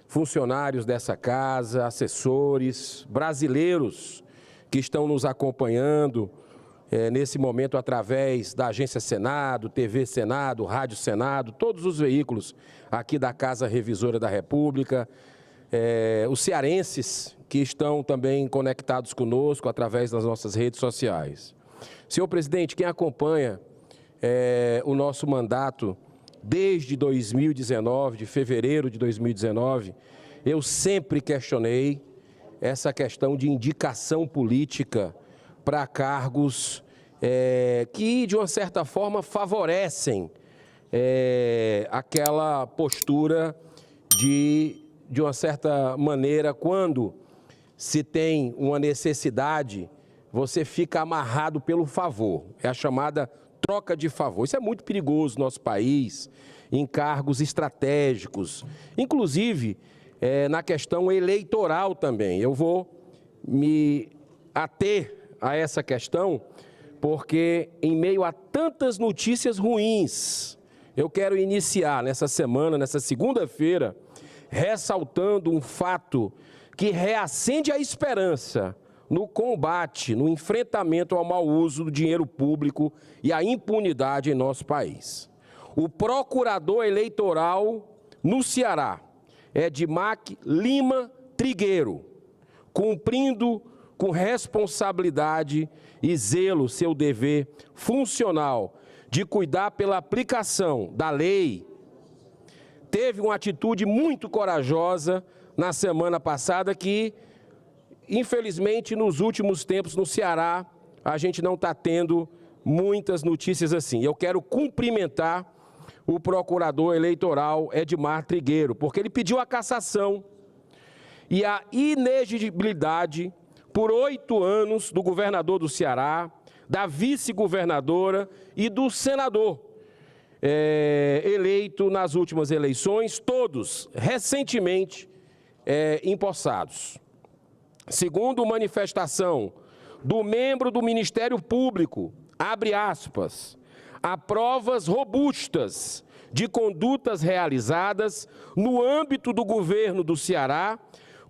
funcionários dessa casa, assessores, brasileiros que estão nos acompanhando nesse momento através da Agência Senado, TV Senado, Rádio Senado, todos os veículos aqui da Casa Revisora da República, os cearenses que estão também conectados conosco através das nossas redes sociais. Senhor presidente, quem acompanha o nosso mandato desde 2019, de fevereiro de 2019, eu sempre questionei essa questão de indicação política para cargos que, de uma certa forma, favorecem aquela postura de uma certa maneira, quando se tem uma necessidade, você fica amarrado pelo favor. É a chamada troca de favor. Isso é muito perigoso no nosso país, em cargos estratégicos, inclusive na questão eleitoral também. Eu vou me ater a essa questão, porque em meio a tantas notícias ruins, eu quero iniciar nessa semana, nessa segunda-feira, ressaltando um fato que reacende a esperança no combate, no enfrentamento ao mau uso do dinheiro público e à impunidade em nosso país. O procurador eleitoral no Ceará, Edmar Lima Trigueiro, cumprindo com responsabilidade e zelo seu dever funcional de cuidar pela aplicação da lei, teve uma atitude muito corajosa na semana passada que, infelizmente, nos últimos tempos no Ceará, a gente não está tendo muitas notícias assim. Eu quero cumprimentar o procurador eleitoral Edmar Trigueiro, porque ele pediu a cassação e a inexigibilidade por 8 anos do governador do Ceará, da vice-governadora e do senador eleito nas últimas eleições, todos recentemente empossados. Segundo manifestação do membro do Ministério Público, abre aspas, há provas robustas de condutas realizadas no âmbito do governo do Ceará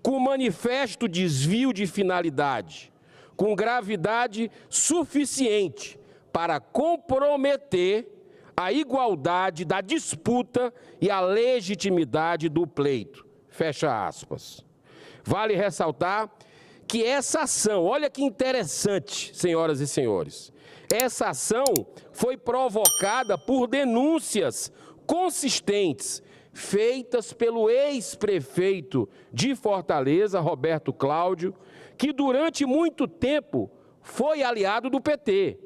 com manifesto desvio de finalidade, com gravidade suficiente para comprometer a igualdade da disputa e a legitimidade do pleito. Fecha aspas. Vale ressaltar que essa ação, olha que interessante, senhoras e senhores, essa ação foi provocada por denúncias consistentes feitas pelo ex-prefeito de Fortaleza, Roberto Cláudio, que durante muito tempo foi aliado do PT.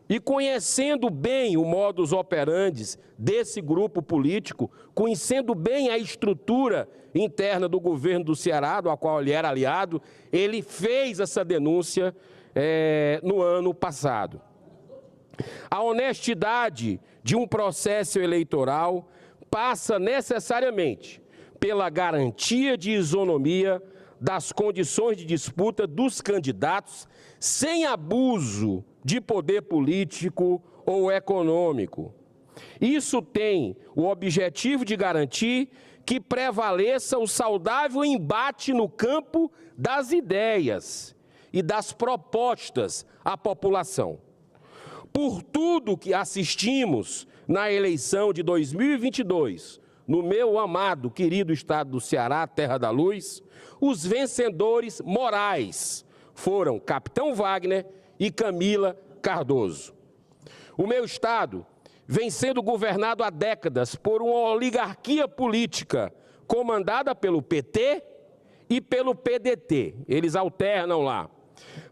E conhecendo bem o modus operandi desse grupo político, conhecendo bem a estrutura interna do governo do Ceará, do qual ele era aliado, ele fez essa denúncia no ano passado. A honestidade de um processo eleitoral passa necessariamente pela garantia de isonomia das condições de disputa dos candidatos sem abuso de poder político ou econômico. Isso tem o objetivo de garantir que prevaleça o saudável embate no campo das ideias e das propostas à população. Por tudo que assistimos na eleição de 2022, no meu amado, querido estado do Ceará, terra da luz, os vencedores morais foram Capitão Wagner e Camila Cardoso. O meu estado vem sendo governado há décadas por uma oligarquia política comandada pelo PT e pelo PDT. Eles alternam lá.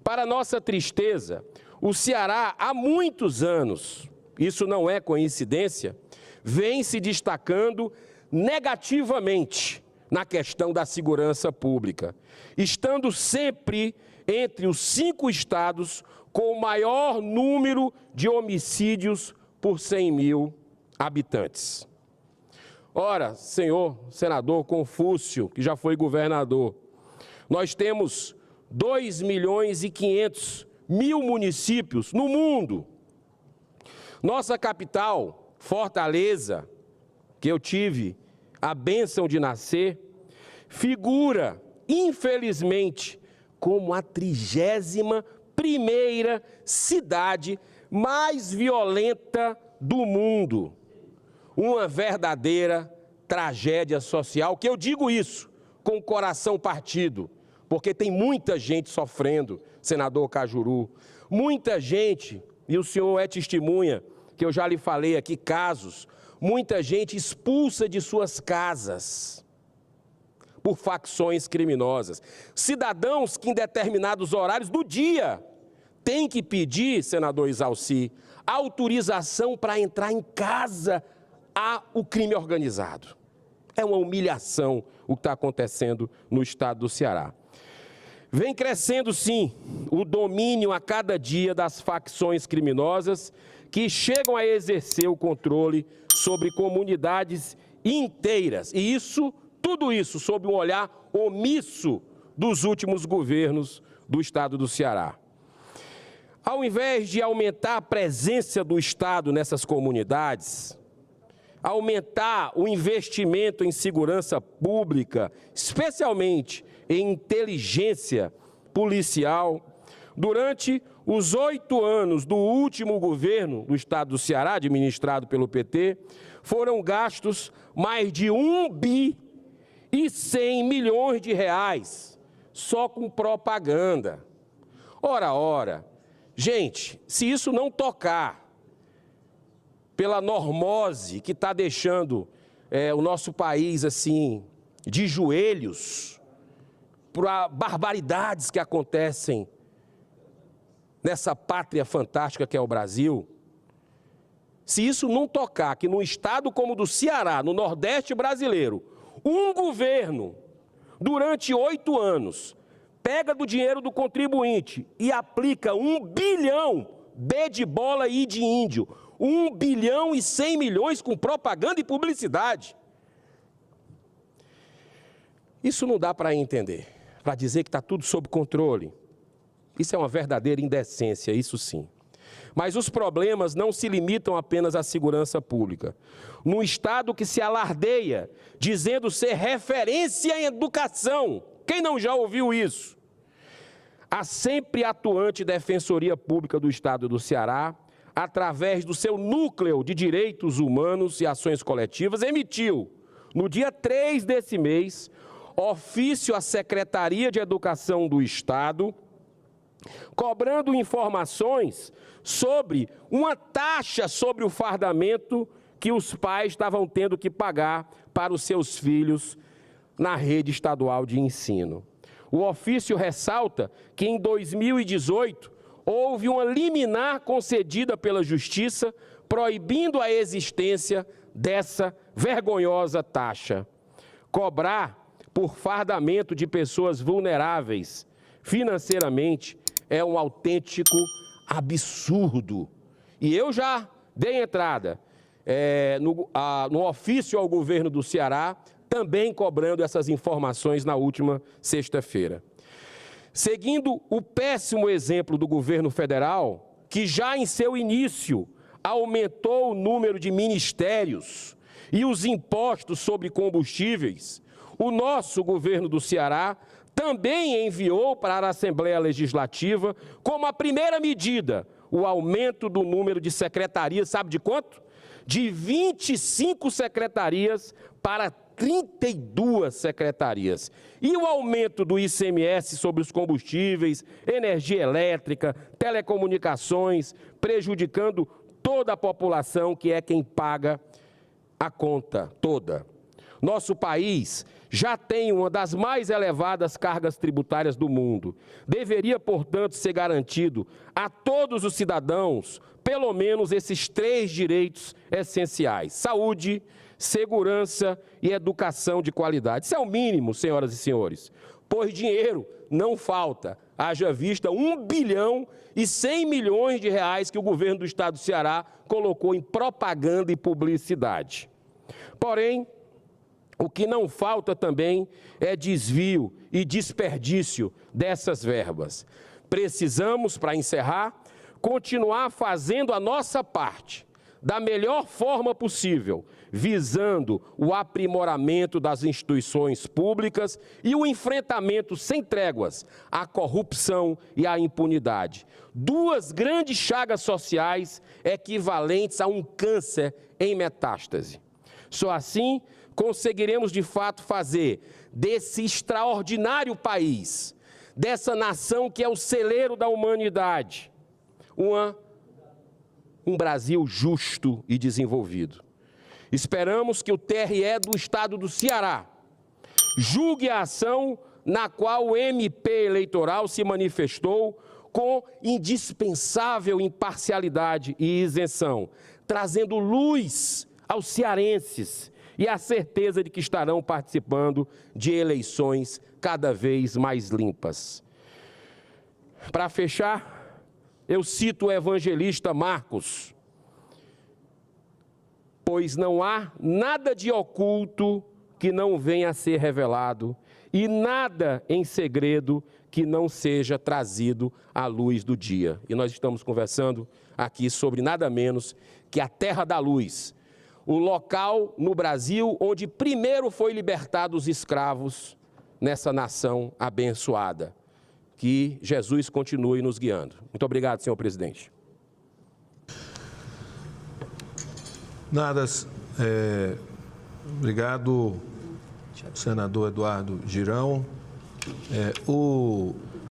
Para nossa tristeza, o Ceará, há muitos anos, isso não é coincidência, vem se destacando negativamente na questão da segurança pública, estando sempre entre os 5 estados com o maior número de homicídios por 100 mil habitantes. Ora, senhor senador Confúcio, que já foi governador, nós temos 2.500.000 municípios no mundo. Nossa capital, Fortaleza, que eu tive a bênção de nascer, figura, infelizmente, como a 31ª cidade mais violenta do mundo. Uma verdadeira tragédia social, que eu digo isso com o coração partido, porque tem muita gente sofrendo, senador Cajuru, muita gente, e o senhor é testemunha, que eu já lhe falei aqui, casos, muita gente expulsa de suas casas por facções criminosas. Cidadãos que em determinados horários do dia têm que pedir, senador Isalci, autorização para entrar em casa ao crime organizado. É uma humilhação o que está acontecendo no estado do Ceará. Vem crescendo, sim, o domínio a cada dia das facções criminosas que chegam a exercer o controle sobre comunidades inteiras. E isso, tudo isso, sob um olhar omisso dos últimos governos do estado do Ceará. Ao invés de aumentar a presença do Estado nessas comunidades, aumentar o investimento em segurança pública, especialmente em inteligência policial, durante os 8 anos do último governo do estado do Ceará, administrado pelo PT, foram gastos mais de 1,1 bilhão só com propaganda. Ora, gente, se isso não tocar pela normose que está deixando o nosso país assim de joelhos, para barbaridades que acontecem nessa pátria fantástica que é o Brasil, se isso não tocar que num estado como o do Ceará, no Nordeste brasileiro, um governo, durante 8 anos, pega do dinheiro do contribuinte e aplica 1 bilhão, B de bola e de índio, 1,1 bilhão com propaganda e publicidade. Isso não dá para entender, para dizer que está tudo sob controle. Isso é uma verdadeira indecência, isso sim. Mas os problemas não se limitam apenas à segurança pública. Num estado que se alardeia, dizendo ser referência em educação, quem não já ouviu isso? A sempre atuante Defensoria Pública do Estado do Ceará, através do seu Núcleo de Direitos Humanos e Ações Coletivas, emitiu, no dia 3 desse mês, ofício à Secretaria de Educação do Estado, cobrando informações sobre uma taxa sobre o fardamento que os pais estavam tendo que pagar para os seus filhos na rede estadual de ensino. O ofício ressalta que em 2018 houve uma liminar concedida pela Justiça proibindo a existência dessa vergonhosa taxa. Cobrar por fardamento de pessoas vulneráveis financeiramente é um autêntico absurdo. E eu já dei entrada no ofício ao governo do Ceará, também cobrando essas informações na última sexta-feira. Seguindo o péssimo exemplo do governo federal, que já em seu início aumentou o número de ministérios e os impostos sobre combustíveis, o nosso governo do Ceará também enviou para a Assembleia Legislativa, como a primeira medida, o aumento do número de secretarias, sabe de quanto? De 25 secretarias para 32 secretarias. E o aumento do ICMS sobre os combustíveis, energia elétrica, telecomunicações, prejudicando toda a população, que é quem paga a conta toda. Nosso país já tem uma das mais elevadas cargas tributárias do mundo. Deveria, portanto, ser garantido a todos os cidadãos, pelo menos esses 3 direitos essenciais: saúde, segurança e educação de qualidade. Isso é o mínimo, senhoras e senhores, pois dinheiro não falta, haja vista 1,1 bilhão que o governo do estado do Ceará colocou em propaganda e publicidade. Porém, o que não falta também é desvio e desperdício dessas verbas. Precisamos, para encerrar, continuar fazendo a nossa parte, da melhor forma possível, visando o aprimoramento das instituições públicas e o enfrentamento sem tréguas à corrupção e à impunidade. Duas grandes chagas sociais equivalentes a um câncer em metástase. Só assim conseguiremos, de fato, fazer desse extraordinário país, dessa nação que é o celeiro da humanidade, um Brasil justo e desenvolvido. Esperamos que o TRE do Estado do Ceará julgue a ação na qual o MP eleitoral se manifestou com indispensável imparcialidade e isenção, trazendo luz aos cearenses e a certeza de que estarão participando de eleições cada vez mais limpas. Para fechar, eu cito o evangelista Marcos: pois não há nada de oculto que não venha a ser revelado, e nada em segredo que não seja trazido à luz do dia. E nós estamos conversando aqui sobre nada menos que a Terra da Luz, o local no Brasil onde primeiro foi libertado os escravos nessa nação abençoada. Que Jesus continue nos guiando. Muito obrigado, senhor presidente. Obrigado, senador Eduardo Girão. O